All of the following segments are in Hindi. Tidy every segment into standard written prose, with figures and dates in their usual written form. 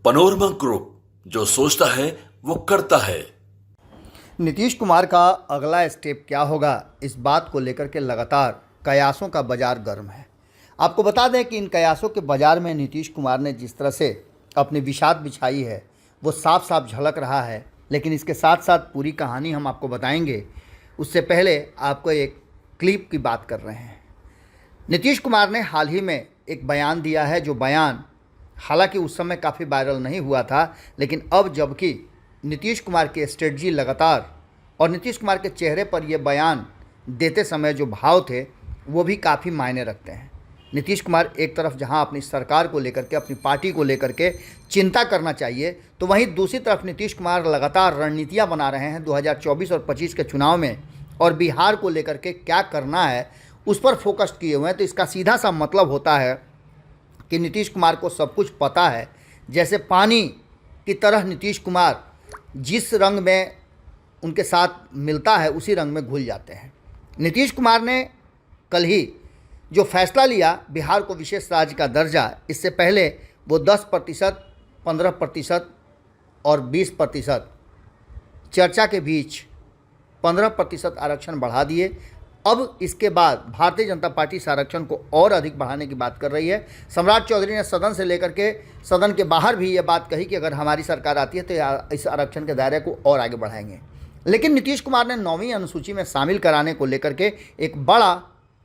पनोरमा ग्रुप, जो सोचता है वो करता है। नीतीश कुमार का अगला स्टेप क्या होगा, इस बात को लेकर के लगातार कयासों का बाजार गर्म है। आपको बता दें कि इन कयासों के बाजार में नीतीश कुमार ने जिस तरह से अपनी विषाद बिछाई है वो साफ साफ झलक रहा है। लेकिन इसके साथ साथ पूरी कहानी हम आपको बताएंगे, उससे पहले आपको एक क्लिप की बात कर रहे हैं। नीतीश कुमार ने हाल ही में एक बयान दिया है, जो बयान हालांकि उस समय काफ़ी वायरल नहीं हुआ था, लेकिन अब जबकि नीतीश कुमार की स्ट्रेटजी लगातार और नीतीश कुमार के चेहरे पर यह बयान देते समय जो भाव थे वो भी काफ़ी मायने रखते हैं। नीतीश कुमार एक तरफ जहां अपनी सरकार को लेकर के, अपनी पार्टी को लेकर के चिंता करना चाहिए, तो वहीं दूसरी तरफ नीतीश कुमार लगातार रणनीतियां बना रहे हैं 2024 और 25 के चुनाव में, और बिहार को लेकर के क्या करना है उस पर फोकस किए हुए हैं। तो इसका सीधा सा मतलब होता है कि नीतीश कुमार को सब कुछ पता है। जैसे पानी की तरह नीतीश कुमार जिस रंग में उनके साथ मिलता है उसी रंग में घुल जाते हैं। नीतीश कुमार ने कल ही जो फैसला लिया बिहार को विशेष राज्य का दर्जा, इससे पहले वो 10%, 15% और 20% चर्चा के बीच 15% आरक्षण बढ़ा दिए। अब इसके बाद भारतीय जनता पार्टी इस आरक्षण को और अधिक बढ़ाने की बात कर रही है। सम्राट चौधरी ने सदन से लेकर के सदन के बाहर भी ये बात कही कि अगर हमारी सरकार आती है तो इस आरक्षण के दायरे को और आगे बढ़ाएंगे। लेकिन नीतीश कुमार ने 9वीं अनुसूची में शामिल कराने को लेकर के एक बड़ा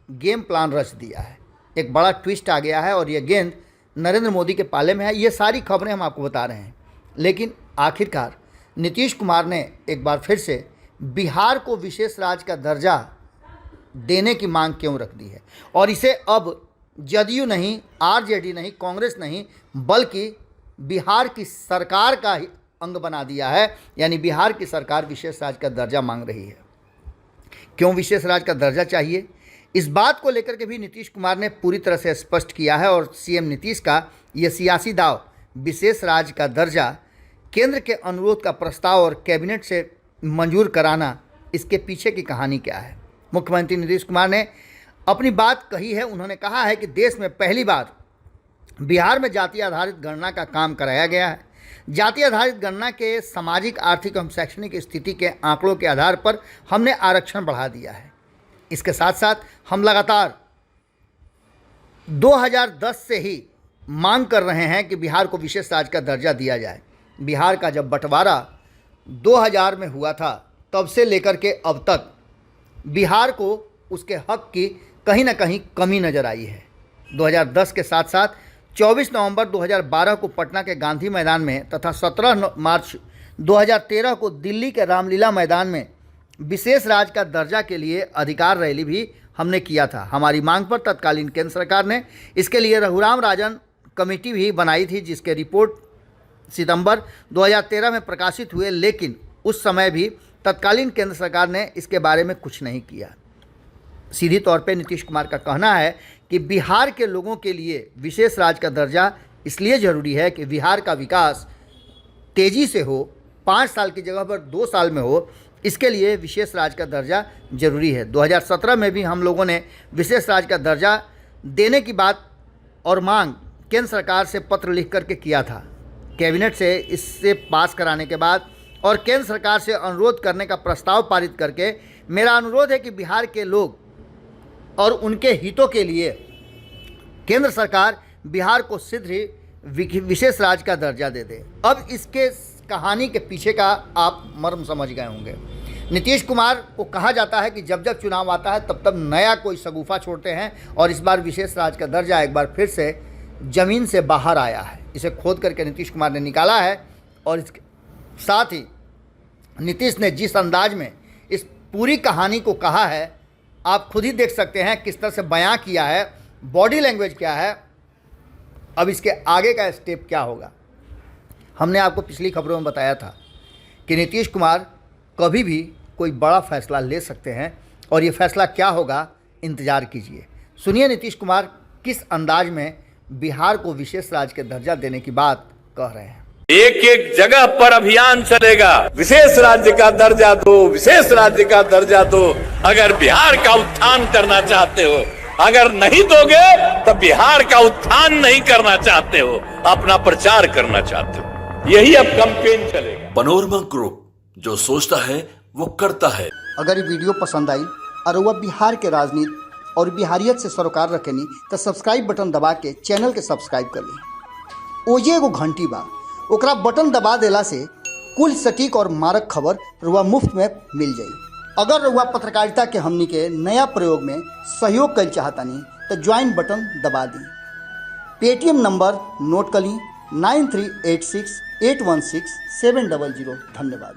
गेम प्लान रच दिया है, एक बड़ा ट्विस्ट आ गया है और ये गेंद नरेंद्र मोदी के पाले में है। ये सारी खबरें हम आपको बता रहे हैं। लेकिन आखिरकार नीतीश कुमार ने एक बार फिर से बिहार को विशेष राज्य का दर्जा देने की मांग क्यों रख दी है, और इसे अब जदयू नहीं, आरजेडी नहीं, कांग्रेस नहीं, बल्कि बिहार की सरकार का ही अंग बना दिया है। यानी बिहार की सरकार विशेष राज्य का दर्जा मांग रही है। क्यों विशेष राज्य का दर्जा चाहिए, इस बात को लेकर के भी नीतीश कुमार ने पूरी तरह से स्पष्ट किया है। और सीएम नीतीश का यह सियासी दाव, विशेष राज्य का दर्जा, केंद्र के अनुरोध का प्रस्ताव और कैबिनेट से मंजूर कराना, इसके पीछे की कहानी क्या है। मुख्यमंत्री नीतीश कुमार ने अपनी बात कही है। उन्होंने कहा है कि देश में पहली बार बिहार में जाति आधारित गणना का काम कराया गया है। जाति आधारित गणना के सामाजिक, आर्थिक एवं शैक्षणिक स्थिति के आंकड़ों के आधार पर हमने आरक्षण बढ़ा दिया है। इसके साथ साथ हम लगातार 2010 से ही मांग कर रहे हैं कि बिहार को विशेष राज्य का दर्जा दिया जाए। बिहार का जब बंटवारा 2000 में हुआ था, तब से लेकर के अब तक बिहार को उसके हक की कहीं ना कहीं कमी नज़र आई है। 2010 के साथ साथ 24 नवंबर 2012 को पटना के गांधी मैदान में तथा 17 मार्च 2013 को दिल्ली के रामलीला मैदान में विशेष राज्य का दर्जा के लिए अधिकार रैली भी हमने किया था। हमारी मांग पर तत्कालीन केंद्र सरकार ने इसके लिए रघुराम राजन कमेटी भी बनाई थी, जिसके रिपोर्ट सितंबर 2013 में प्रकाशित हुए। लेकिन उस समय भी तत्कालीन केंद्र सरकार ने इसके बारे में कुछ नहीं किया। सीधी तौर पे नीतीश कुमार का कहना है कि बिहार के लोगों के लिए विशेष राज्य का दर्जा इसलिए ज़रूरी है कि बिहार का विकास तेज़ी से हो, 5 साल की जगह पर 2 साल में हो। इसके लिए विशेष राज्य का दर्जा ज़रूरी है। 2017 में भी हम लोगों ने विशेष राज्य का दर्जा देने की बात और मांग केंद्र सरकार से पत्र लिख करके किया था। कैबिनेट से इससे पास कराने के बाद और केंद्र सरकार से अनुरोध करने का प्रस्ताव पारित करके मेरा अनुरोध है कि बिहार के लोग और उनके हितों के लिए केंद्र सरकार बिहार को शीघ्र ही विशेष राज्य का दर्जा दे दे। अब इसके कहानी के पीछे का आप मर्म समझ गए होंगे। नीतीश कुमार को कहा जाता है कि जब जब चुनाव आता है तब तब नया कोई शगुफा छोड़ते हैं, और इस बार विशेष राज्य का दर्जा एक बार फिर से ज़मीन से बाहर आया है। इसे खोद करके नीतीश कुमार ने निकाला है, और इसके साथ ही नीतीश ने जिस अंदाज में इस पूरी कहानी को कहा है, आप खुद ही देख सकते हैं किस तरह से बयां किया है, बॉडी लैंग्वेज क्या है। अब इसके आगे का स्टेप क्या होगा। हमने आपको पिछली खबरों में बताया था कि नीतीश कुमार कभी भी कोई बड़ा फैसला ले सकते हैं, और ये फैसला क्या होगा इंतज़ार कीजिए। सुनिए नीतीश कुमार किस अंदाज में बिहार को विशेष राज्य के दर्जा देने की बात कह रहे हैं। एक एक जगह पर अभियान चलेगा, विशेष राज्य का दर्जा दो, विशेष राज्य का दर्जा दो। अगर बिहार का उत्थान करना चाहते हो, अगर नहीं दोगे तो बिहार का उत्थान नहीं करना चाहते हो, अपना प्रचार करना चाहते हो। यही अब कैंपेन चलेगा। पनोरमा ग्रुप, जो सोचता है वो करता है। अगर ये वीडियो पसंद आई और वह बिहार के राजनीति और बिहारियत से सरोकार रखेनी तो सब्सक्राइब बटन दबा के चैनल के सब्सक्राइब कर ली। ओजे एगो घंटी बा, ओकरा बटन दबा देला से कुल सटीक और मारक खबर रुआ मुफ्त में मिल जाई। अगर रुआ पत्रकारिता के हमनी के नया प्रयोग में सहयोग कर चाहतानी तो ज्वाइन बटन दबा दी। पेटीएम नंबर नोट कर ली 9386816700। धन्यवाद।